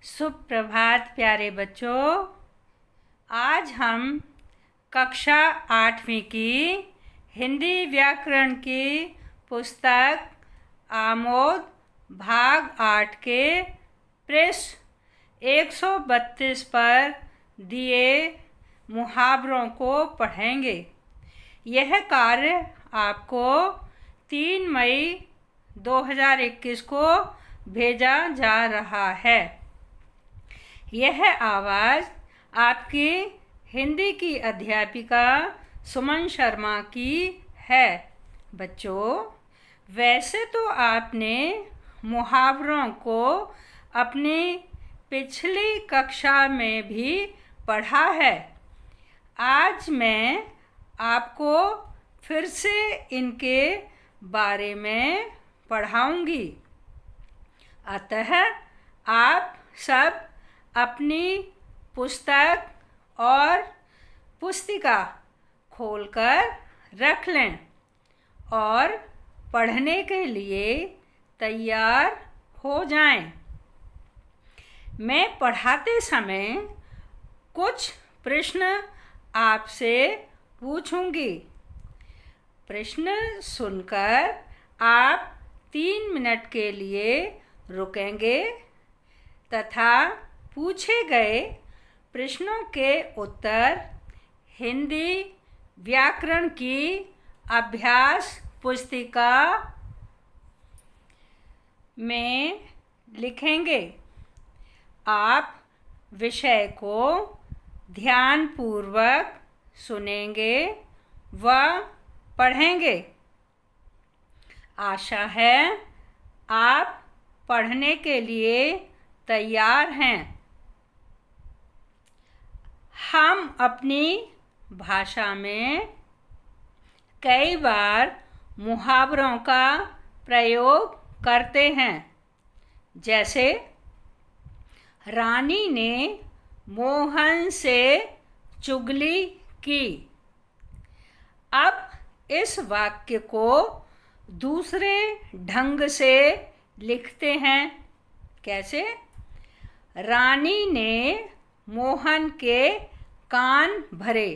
सुप्रभात प्यारे बच्चों। आज हम कक्षा 8वीं की हिंदी व्याकरण की पुस्तक आमोद भाग 8 के पृष्ठ 132 पर दिए मुहावरों को पढ़ेंगे। यह कार्य आपको 3 मई 2021 को भेजा जा रहा है। यह आवाज़ आपकी हिंदी की अध्यापिका सुमन शर्मा की है। बच्चों, वैसे तो आपने मुहावरों को अपनी पिछली कक्षा में भी पढ़ा है। आज मैं आपको फिर से इनके बारे में पढ़ाऊंगी। अतः आप सब अपनी पुस्तक और पुस्तिका खोलकर रख लें और पढ़ने के लिए तैयार हो जाएं। मैं पढ़ाते समय कुछ प्रश्न आपसे पूछूंगी। प्रश्न सुनकर आप 3 मिनट के लिए रुकेंगे तथा पूछे गए प्रश्नों के उत्तर हिंदी व्याकरण की अभ्यास पुस्तिका में लिखेंगे। आप विषय को ध्यानपूर्वक सुनेंगे व पढ़ेंगे। आशा है आप पढ़ने के लिए तैयार हैं। हम अपनी भाषा में कई बार मुहावरों का प्रयोग करते हैं। जैसे रानी ने मोहन से चुगली की। अब इस वाक्य को दूसरे ढंग से लिखते हैं। कैसे? रानी ने मोहन के कान भरे।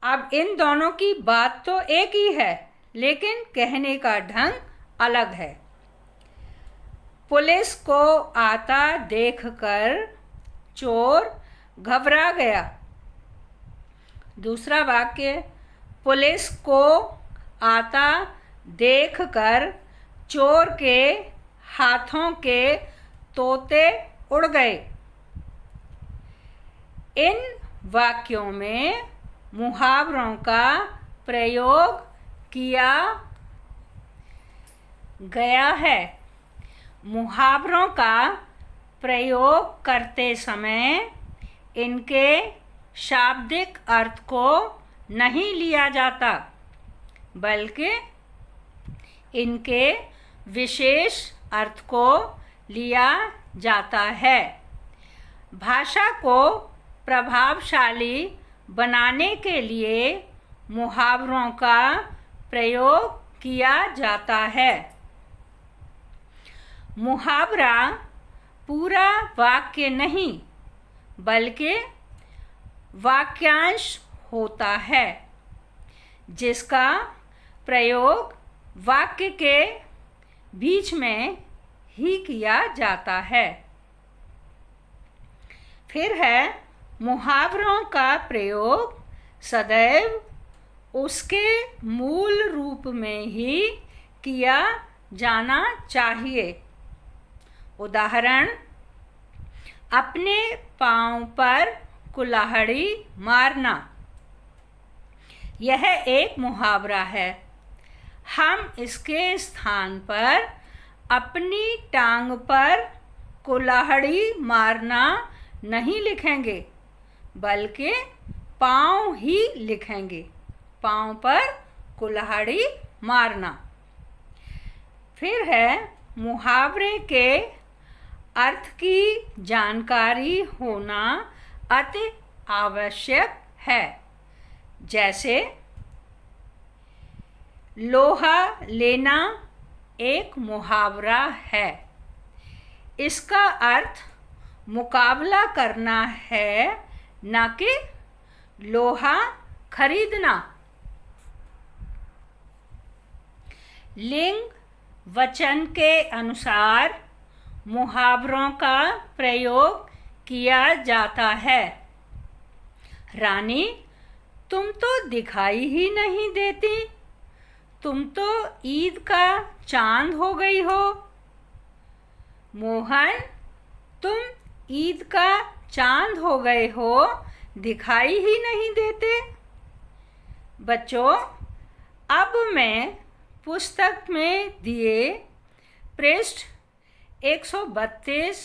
अब इन दोनों की बात तो एक ही है, लेकिन कहने का ढंग अलग है। पुलिस को आता देखकर चोर घबरा गया। दूसरा वाक्य, पुलिस को आता देखकर चोर के हाथों के तोते उड़ गए। इन वाक्यों में मुहावरों का प्रयोग किया गया है। मुहावरों का प्रयोग करते समय इनके शाब्दिक अर्थ को नहीं लिया जाता, बल्कि इनके विशेष अर्थ को लिया जाता है। भाषा को प्रभावशाली बनाने के लिए मुहावरों का प्रयोग किया जाता है। मुहावरा पूरा वाक्य नहीं, बल्कि वाक्यांश होता है, जिसका प्रयोग वाक्य के बीच में ही किया जाता है। फिर है, मुहावरों का प्रयोग सदैव उसके मूल रूप में ही किया जाना चाहिए। उदाहरण, अपने पाँव पर कुल्हाड़ी मारना। यह एक मुहावरा है। हम इसके स्थान पर अपनी टांग पर कुल्हाड़ी मारना नहीं लिखेंगे, बल्कि पाँव ही लिखेंगे। पाँव पर कुल्हाड़ी मारना। फिर है, मुहावरे के अर्थ की जानकारी होना अति आवश्यक है। जैसे लोहा लेना एक मुहावरा है। इसका अर्थ मुकाबला करना है, न कि लोहा खरीदना। लिंग वचन के अनुसार मुहावरों का प्रयोग किया जाता है। रानी, तुम तो दिखाई ही नहीं देती, तुम तो ईद का चांद हो गई हो। मोहन, तुम ईद का चांद हो गए हो, दिखाई ही नहीं देते। बच्चों, अब मैं पुस्तक में दिए पृष्ठ 132,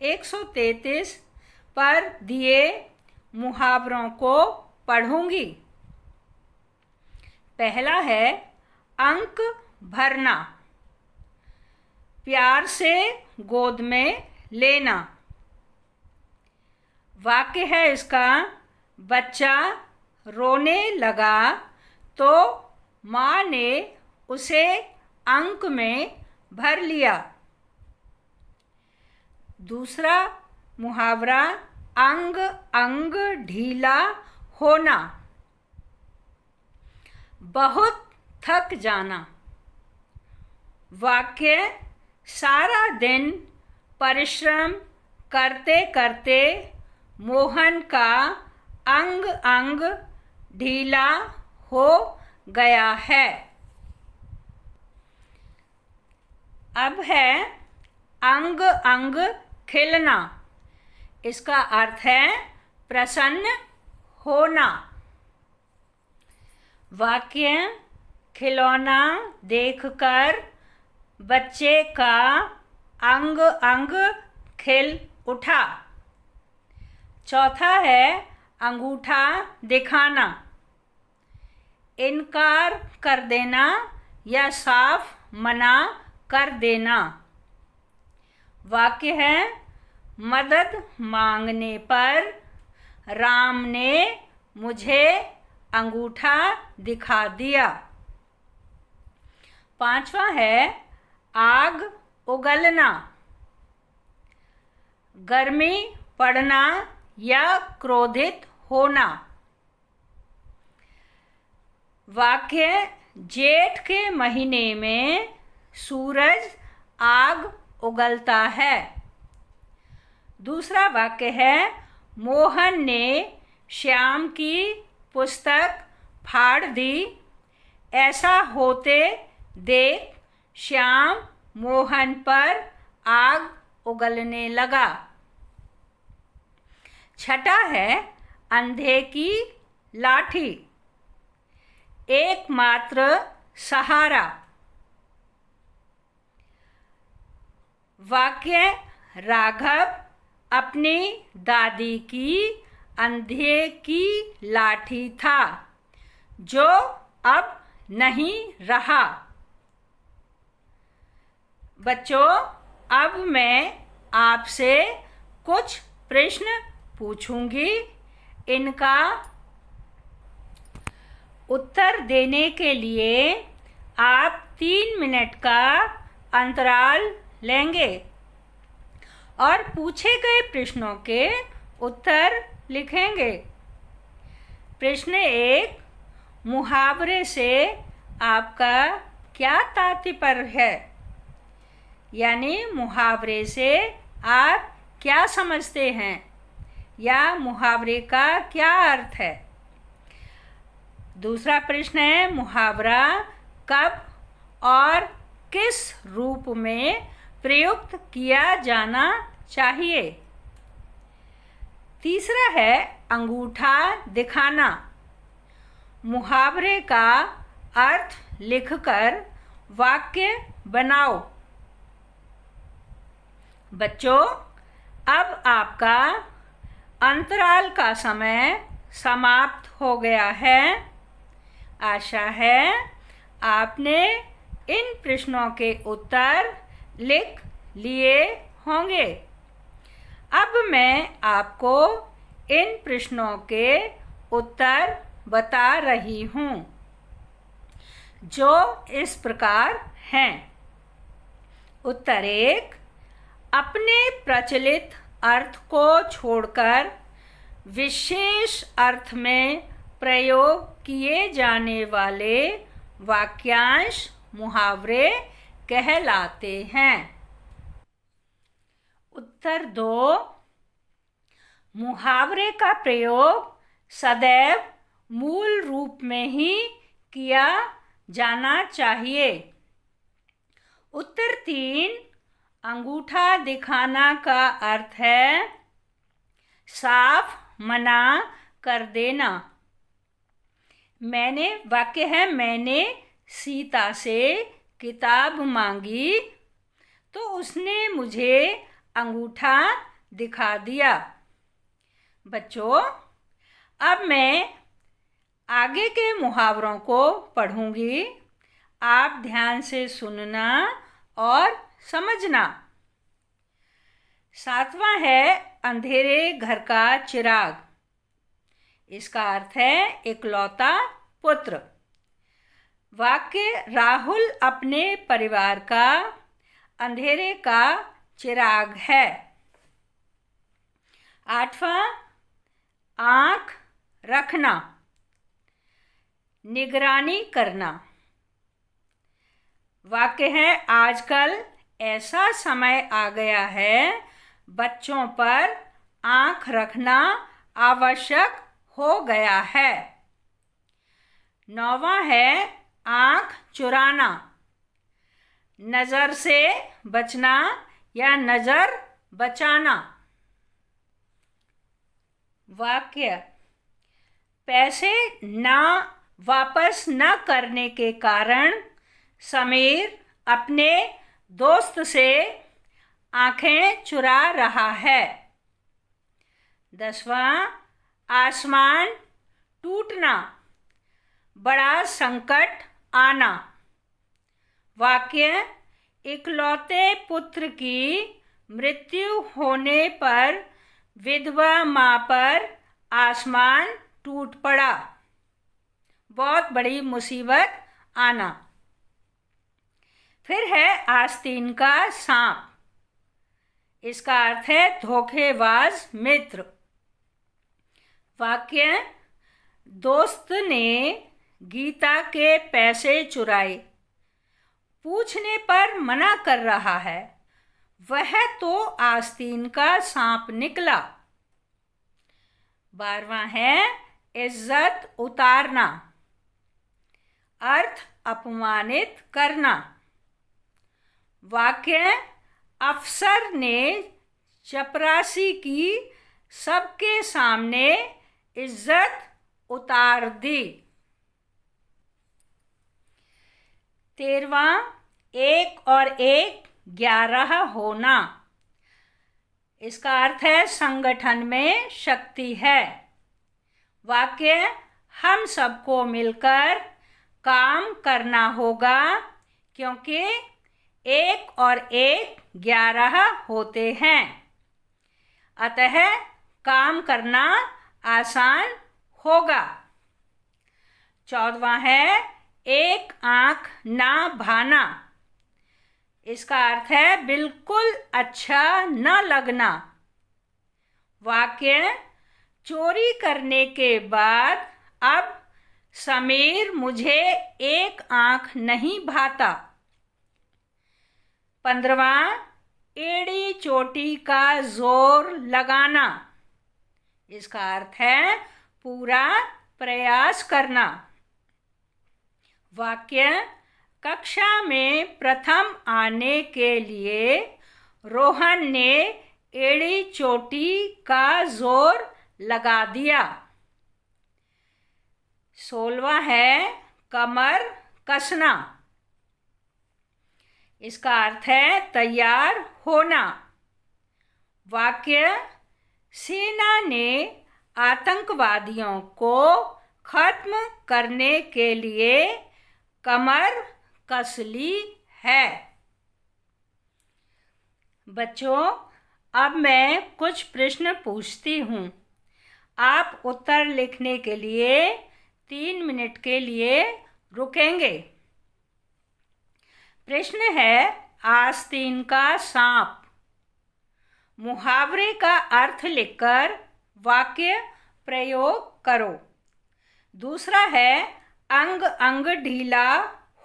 133 पर दिए मुहावरों को पढ़ूंगी। पहला है अंक भरना, प्यार से गोद में लेना। वाक्य है इसका, बच्चा रोने लगा तो माँ ने उसे अंक में भर लिया। दूसरा मुहावरा अंग अंग ढीला होना, बहुत थक जाना। वाक्य, सारा दिन परिश्रम करते करते मोहन का अंग अंग ढीला हो गया है। अब है अंग अंग खिलना, इसका अर्थ है प्रसन्न होना। वाक्य, खिलौना देखकर बच्चे का अंग अंग खिल उठा। चौथा है अंगूठा दिखाना, इनकार कर देना या साफ मना कर देना। वाक्य है, मदद मांगने पर राम ने मुझे अंगूठा दिखा दिया। पांचवा है आग उगलना, गर्मी पड़ना या क्रोधित होना। वाक्य, जेठ के महीने में सूरज आग उगलता है। दूसरा वाक्य है, मोहन ने श्याम की पुस्तक फाड़ दी, ऐसा होते देख श्याम मोहन पर आग उगलने लगा। छठा है अंधे की लाठी, एकमात्र सहारा। वाक्य, राघव अपनी दादी की अंधे की लाठी था, जो अब नहीं रहा। बच्चों, अब मैं आपसे कुछ प्रश्न पूछूंगी, इनका उत्तर देने के लिए आप 3 मिनट का अंतराल लेंगे और पूछे गए प्रश्नों के उत्तर लिखेंगे। प्रश्न 1, मुहावरे से आपका क्या तात्पर्य है? यानी मुहावरे से आप क्या समझते हैं या मुहावरे का क्या अर्थ है? दूसरा प्रश्न है, मुहावरा कब और किस रूप में प्रयुक्त किया जाना चाहिए? तीसरा है अंगूठा दिखाना, मुहावरे का अर्थ लिखकर वाक्य बनाओ। बच्चों, अब आपका अंतराल का समय समाप्त हो गया है। आशा है आपने इन प्रश्नों के उत्तर लिख लिए होंगे। अब मैं आपको इन प्रश्नों के उत्तर बता रही हूँ, जो इस प्रकार हैं। उत्तर 1, अपने प्रचलित अर्थ को छोड़कर विशेष अर्थ में प्रयोग किए जाने वाले वाक्यांश मुहावरे कहलाते हैं। उत्तर 2। मुहावरे का प्रयोग सदैव मूल रूप में ही किया जाना चाहिए। उत्तर 3। अंगूठा दिखाना का अर्थ है साफ मना कर देना। मैंने सीता से किताब मांगी तो उसने मुझे अंगूठा दिखा दिया। बच्चों, अब मैं आगे के मुहावरों को पढ़ूंगी। आप ध्यान से सुनना और समझना। 7वां है अंधेरे घर का चिराग। इसका अर्थ है इकलौता पुत्र। वाक्य राहुल अपने परिवार का अंधेरे का चिराग है। 8वां आँख रखना, निगरानी करना। वाक्य है आजकल ऐसा समय आ गया है बच्चों पर आँख रखना आवश्यक हो गया है। 9वां है आँख चुराना, नज़र से बचना या नज़र बचाना। वाक्य पैसे वापस न करने के कारण समीर अपने दोस्त से आंखें चुरा रहा है। 10वां आसमान टूटना, बड़ा संकट आना। वाक्य इकलौते पुत्र की मृत्यु होने पर विधवा माँ पर आसमान टूट पड़ा, बहुत बड़ी मुसीबत आना। फिर है आस्तीन का सांप। इसका अर्थ है धोखेबाज मित्र। वाक्य दोस्त ने गीता के पैसे चुराए, पूछने पर मना कर रहा है, वह तो आस्तीन का सांप निकला। 12वां है इज्जत उतारना, अर्थ अपमानित करना। वाक्य अफसर ने चपरासी की सबके सामने इज्जत उतार दी। 13वां 1 और 1 11 होना। इसका अर्थ है संगठन में शक्ति है। वाक्य हम सबको मिलकर काम करना होगा क्योंकि 1 और 1 11 होते हैं, अतः काम करना आसान होगा। 14वां है एक आँख ना भाना। इसका अर्थ है बिल्कुल अच्छा न लगना। वाक्य चोरी करने के बाद अब समीर मुझे एक आँख नहीं भाता। 15वां एड़ी चोटी का जोर लगाना। इसका अर्थ है पूरा प्रयास करना। वाक्य कक्षा में प्रथम आने के लिए रोहन ने एड़ी चोटी का जोर लगा दिया। 16वां है कमर कसना। इसका अर्थ है तैयार होना। वाक्य सेना ने आतंकवादियों को खत्म करने के लिए कमर कस ली है। बच्चों, अब मैं कुछ प्रश्न पूछती हूँ। आप उत्तर लिखने के लिए 3 मिनट के लिए रुकेंगे। प्रश्न है आस्तीन का सांप मुहावरे का अर्थ लिखकर वाक्य प्रयोग करो। दूसरा है अंग अंग ढीला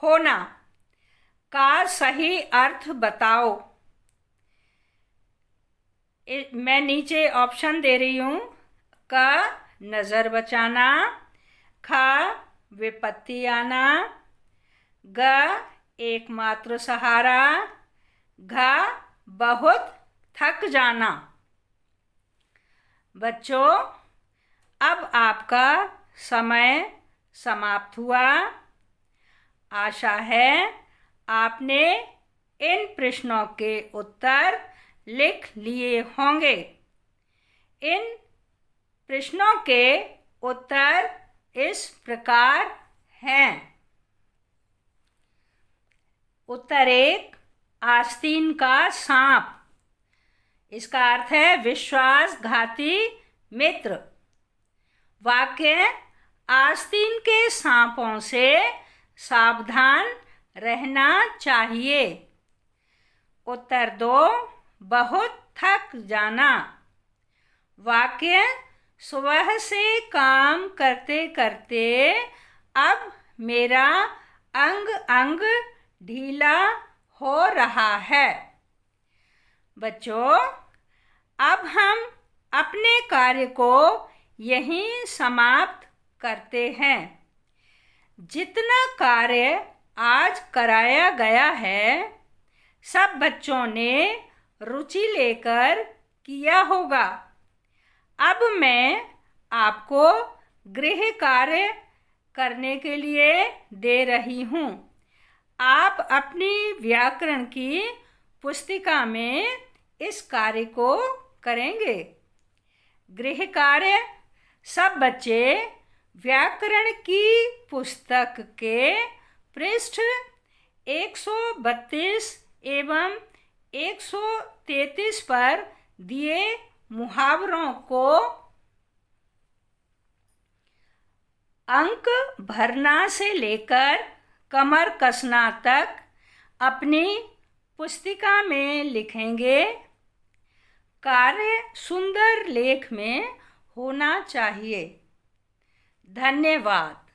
होना का सही अर्थ बताओ। मैं नीचे ऑप्शन दे रही हूँ। क नज़र बचाना, ख विपत्ति आना, ग एकमात्र सहारा, घ बहुत थक जाना। बच्चों, अब आपका समय समाप्त हुआ। आशा है आपने इन प्रश्नों के उत्तर लिख लिए होंगे। इन प्रश्नों के उत्तर इस प्रकार हैं। उत्तर 1, आस्तीन का सांप। इसका अर्थ है विश्वासघाती मित्र। वाक्य, आस्तीन के सांपों से सावधान रहना चाहिए। उत्तर 2, बहुत थक जाना। वाक्य, सुबह से काम करते करते अब मेरा अंग अंग ढीला हो रहा है। बच्चों, अब हम अपने कार्य को यहीं समाप्त करते हैं। जितना कार्य आज कराया गया है, सब बच्चों ने रुचि लेकर किया होगा। अब मैं आपको गृह कार्य करने के लिए दे रही हूँ। आप अपनी व्याकरण की पुस्तिका में इस कार्य को करेंगे। गृह कार्य, सब बच्चे व्याकरण की पुस्तक के पृष्ठ 132 एवं 133 पर दिए मुहावरों को अंक भरना से लेकर कमर कसना तक अपनी पुस्तिका में लिखेंगे। कार्य सुंदर लेख में होना चाहिए। धन्यवाद।